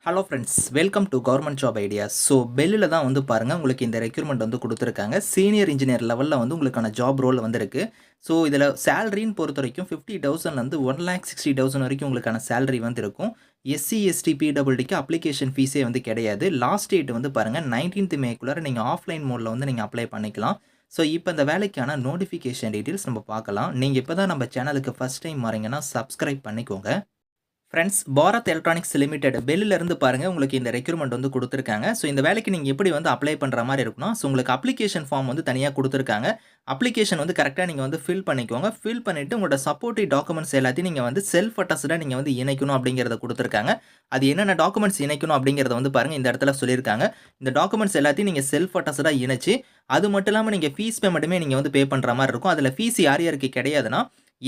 Hello friends, welcome to government job ideas. So பெல்லில் தான் வந்து பாருங்கள் உங்களுக்கு இந்த ரெக்யூர்மெண்ட் வந்து கொடுத்துருக்காங்க. சீனியர் இன்ஜினியர் லெவலில் வந்து உங்களுக்கான ஜாப் ரோல் வந்திருக்கு. ஸோ இதில் சேலரின்னு பொறுத்த வரைக்கும் 50,000லேருந்து 1,60,000 வரைக்கும் உங்களுக்கான சேலரி வந்து இருக்கும். எஸ்சி எஸ்டி பிடபிள்யூடிக்கு அப்ளிகேஷன் ஃபீஸே வந்து கிடையாது. லாஸ்ட் டேட் வந்து பாருங்கள் 19th மேக்குள்ளார நீங்கள் ஆஃப்லைன் மோடில் வந்து நீங்கள் அப்ளை பண்ணிக்கலாம். ஸோ இப்போ இந்த வேலைக்கான நோட்டிஃபிகேஷன் டீட்டெயில்ஸ் நம்ம பார்க்கலாம். நீங்கள் இப்போ தான் நம்ம சேனலுக்கு ஃபஸ்ட் டைம் வரீங்கன்னா சப்ஸ்கிரைப் பண்ணிக்கோங்க. ஃப்ரெண்ட்ஸ், பாரத் எலக்ட்ரானிக்ஸ் லிமிடெட் பெல்லிலிருந்து பாருங்கள் உங்களுக்கு இந்த ரெக்யூர்மெண்ட் வந்து கொடுத்துருக்காங்க. ஸோ இந்த வேலைக்கு நீங்கள் எப்படி வந்து அப்ளை பண்ணுற மாதிரி இருக்குன்னா, ஸோ உங்களுக்கு அப்ளிகேஷன் ஃபார்ம் வந்து தனியாக கொடுத்துருக்காங்க. அப்ளிகேஷன் வந்து கரெக்டாக நீங்கள் வந்து ஃபில் பண்ணிக்கோங்க. ஃபில் பண்ணிவிட்டு உங்களோட சப்போர்ட்டிவ் டாக்குமெண்ட்ஸ் எல்லாத்தையும் நீங்கள் வந்து செல்ஃப் அட்டஸ்டாக நீங்கள் வந்து இணைக்கணும் அப்படிங்கிறத கொடுத்துருக்காங்க. அது என்னென்ன டாக்குமெண்ட்ஸ் இணைக்கணும் அப்படிங்கிறத வந்து பாருங்கள் இந்த இடத்துல சொல்லியிருக்காங்க. இந்த டாக்குமெண்ட்ஸ் எல்லாத்தையும் நீங்கள் செல்ஃப் அட்டஸ்டாக இணைச்சு, அது மட்டும் இல்லாமல் நீங்கள் ஃபீஸ் பேமெண்ட்டுமே நீங்கள் வந்து பே பண்ணுற மாதிரி இருக்கும். அதில் ஃபீஸ் யார் யாருக்கு கிடையாதுன்னா,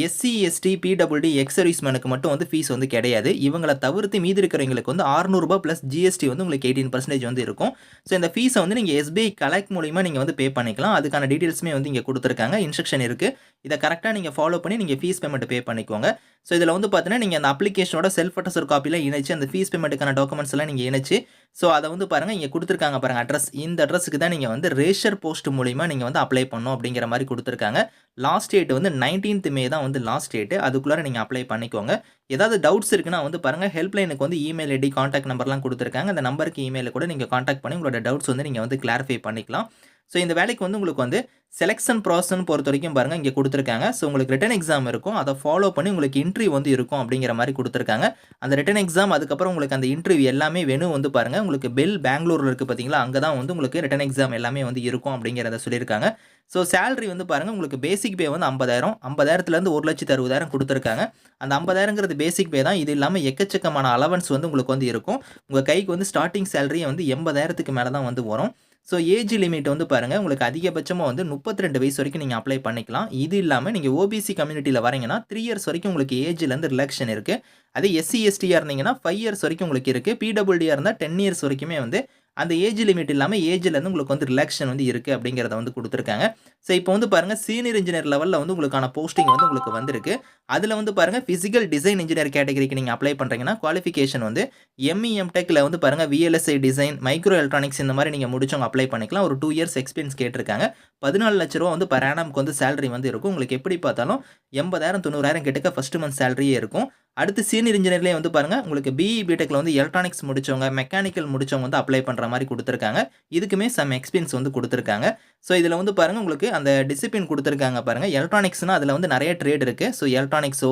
எஸ்சி, எஸ்டி, பிடபிள்யூடி, எக்ஸ் சர்வீஸ்மேனுக்கு மட்டும் வந்து ஃபீஸ் வந்து கிடையாது. இவங்கள தவிர்த்து மீதி இருக்கிறவங்களுக்கு வந்து ரூ. 600 ப்ளஸ் ஜிஎஸ்டி வந்து உங்களுக்கு 18% வந்து இருக்கும். ஸோ இந்த ஃபீஸை வந்து நீங்கள் எஸ்பிஐ கலெக்ட் மூலியமாக நீங்கள் வந்து பே பண்ணிக்கலாம். அதுக்கான டீட்டெயில்ஸுமே வந்து இங்கே கொடுத்துருக்காங்க. இன்ஸ்ட்ரக்ஷன் இருக்குது. இதை கரெக்டாக நீங்கள் ஃபாலோ பண்ணி நீங்கள் ஃபீஸ் பேமெண்ட் பே பண்ணிக்கோங்க. ஸோ இதில் வந்து பார்த்தீங்கன்னா நீங்கள் அந்த அப்ளிகேஷனோட செல்ஃப் அட்டஸ்டர் காப்பியில் இணைச்சு அந்த ஃபீஸ் பேமெண்ட்டுக்கான டாக்குமெண்ட்ஸ் எல்லாம் நீங்கள் இணைச்சு, ஸோ அதை வந்து பாருங்கள் இங்கே கொடுத்துருக்காங்க பாருங்கள் அட்ரஸ். இந்த அட்ரஸுக்கு தான் நீங்கள் வந்து ரேஷர் போஸ்ட் மூலிமா நீங்கள் வந்து அப்ளை பண்ணணும் அப்படிங்கிற மாதிரி கொடுத்துருக்காங்க. லாஸ்ட் டேட் வந்து 19th மே தான் வந்து லாஸ்ட் டேட்டு. அதுக்குள்ளார நீங்கள் அப்ளை பண்ணிக்கோங்க. ஏதாவது டவுட்ஸ் இருக்குன்னா வந்து பாருங்கள் ஹெல்ப்லைனுக்கு வந்து இமெயில் ஐடி, கான்டாக்ட் நம்பர்லாம் கொடுத்துருக்காங்க. அந்த நம்பருக்கு இமெயிலில் கூட நீங்கள் கான்டாக்ட் பண்ணி உங்களோட டவுட்ஸ் வந்து நீங்கள் வந்து கிளாரிஃபை பண்ணிக்கலாம். ஸோ இந்த வேலைக்கு வந்து உங்களுக்கு வந்து செலெக்ஷன் ப்ராசஸ்ன்னு பொறுத்த வரைக்கும் பாருங்கள் இங்கே கொடுத்துருக்காங்க. ஸோ உங்களுக்கு ரிட்டன் எக்ஸாம் இருக்கும். அதை ஃபாலோ பண்ணி உங்களுக்கு இன்டர்வியூ வந்து இருக்கும் அப்படிங்கிற மாதிரி கொடுத்துருக்காங்க. அந்த ரிட்டன் எக்ஸாம் அதுக்கப்புறம் உங்களுக்கு அந்த இன்டர்வியூ எல்லாமே வேணும் வந்து பாருங்கள் உங்களுக்கு பெங்களூரில் இருக்குது பார்த்தீங்களா, அங்கே தான் வந்து உங்களுக்கு ரிட்டன் எக்ஸாம் எல்லாமே வந்து இருக்கும் அப்படிங்கிறத சொல்லியிருக்காங்க. ஸோ சேலரி வந்து பாருங்கள் உங்களுக்கு பேசிக் பே வந்து 50,000 50,000லேருந்து 1,60,000 கொடுத்துருக்காங்க. அந்த 50,000ங்கிறது பேசிக் பே தான். இது இல்லாமல் எக்கச்சக்கமான அலவன்ஸ் வந்து உங்களுக்கு வந்து இருக்கும். உங்கள் கைக்கு வந்து ஸ்டார்டிங் சேலரியே வந்து 80,000க்கு மேலே தான் வந்து வரும். ஸோ ஏஜ் லிமிட் வந்து பாருங்கள் உங்களுக்கு அதிகபட்சமாக வந்து 32 வயசு வரைக்கும் நீங்கள் அப்ளை பண்ணிக்கலாம். இது இல்லாமல் நீங்கள் ஓபிசி கம்யூனிட்டியில் வரீங்கன்னா 3 இயர்ஸ் வரைக்கும் உங்களுக்கு ஏஜ்லேருந்து ரிலாக்ஷன் இருக்குது. அதே எஸ்சி எஸ்டியாக இருந்தீங்கன்னா 5 இயர்ஸ் வரைக்கும் உங்களுக்கு இருக்குது. பிடபிள்யூடியாக இருந்தால் 10 இயர்ஸ் வரைக்குமே வந்து அந்த ஏஜ் லிமிட் இல்லாமல் ஏஜ்லேருந்து உங்களுக்கு வந்து ரிலாக்ஷன் வந்து இருக்குது அப்படிங்கிறத வந்து கொடுத்துருக்காங்க. ஸோ இப்போ வந்து பாருங்கள் சீனியர் இன்ஜினியர் லெவலில் வந்து உங்களுக்கான போஸ்டிங் வந்து உங்களுக்கு வந்திருக்கு. அதில் வந்து பாருங்கள் ஃபிசிக்கல் டிசைன் இன்ஜினியர் கேட்டகரிக்கு நீங்கள் அப்ளை பண்ணுறீங்கன்னா குவாலிஃபிகேஷன் வந்து எம்இ எம்டெக்கில் வந்து பாருங்கள் விஎல்எஸ்ஐ டிசைன், மைக்ரோ எலக்ட்ரானிக்ஸ் இந்த மாதிரி நீங்கள் முடிச்சவங்க அப்ளை பண்ணிக்கலாம். ஒரு 2 இயர்ஸ் எக்ஸ்பீரியன்ஸ் கேட்டிருக்காங்க. 14 லட்ச ரூபா வந்து பர் ஆனம்க்கு வந்து சேலரி வந்து இருக்கும். உங்களுக்கு எப்படி பார்த்தாலும் 80,000 90,000 கிட்டக்க ஃபர்ஸ்ட் மந்த் சேலரியே இருக்கும். அடுத்து சீனியர் இன்ஜினியர்லேயே வந்து பாருங்கள் உங்களுக்கு பிஇ பிடெக்கில் வந்து எலக்ட்ரானிக்ஸ் முடிச்சவங்க, மெக்கானிக்கல் முடிச்சவங்க வந்து அப்ளை பண்ணுற மாதிரி கொடுத்துருக்காங்க. இதுக்குமே சம் எக்ஸ்பீரியன்ஸ் வந்து கொடுத்துருக்காங்க. ஸோ இதில் வந்து பாருங்கள் உங்களுக்கு அந்த டிசிப்ளின் கொடுத்துருக்காங்க பாருங்கள். எலக்ட்ரானிக்ஸ்னால் அதில் வந்து நிறைய ட்ரேட் இருக்குது. ஸோ எலக்ட்ரானிக்ஸ்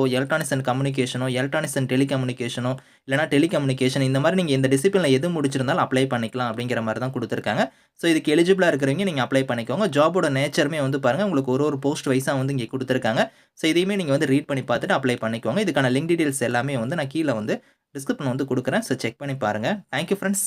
அண்ட் கம்யூனிகேஷனோ, எலக்ட்ரானிக்ஸ் அண்ட் டெலிகம்யூனிகேஷனோ, இல்லைனா டெலிகம்யூனிகேஷன் இந்த மாதிரி நீங்கள் இந்த டிசிப்ளினில் எது முடிச்சிருந்தாலும் அப்ளை பண்ணிக்கலாம் அப்படிங்கிற மாதிரி தான் கொடுத்துருக்காங்க. ஸோ இதுக்கு எலிஜிபிளாக இருக்கிறவங்க நீங்கள் அப்ளை பண்ணிக்கோங்க. ஜாபோட நேச்சருமே வந்து பாருங்கள் உங்களுக்கு ஒரு போஸ்ட் வைஸாக வந்து இங்கே கொடுத்துருக்காங்க. ஸோ இதையுமே நீங்கள் வந்து ரீட் பண்ணி பார்த்துட்டு அப்ளை பண்ணிக்கோங்க. இதுக்கான லிங்க் டீடைல்ஸ் எல்லாமே வந்து நான் கீழே வந்து டிஸ்கிரிப்ஷன் வந்து கொடுக்குறேன். ஸோ செக் பண்ணி பாருங்கள். Thank you friends.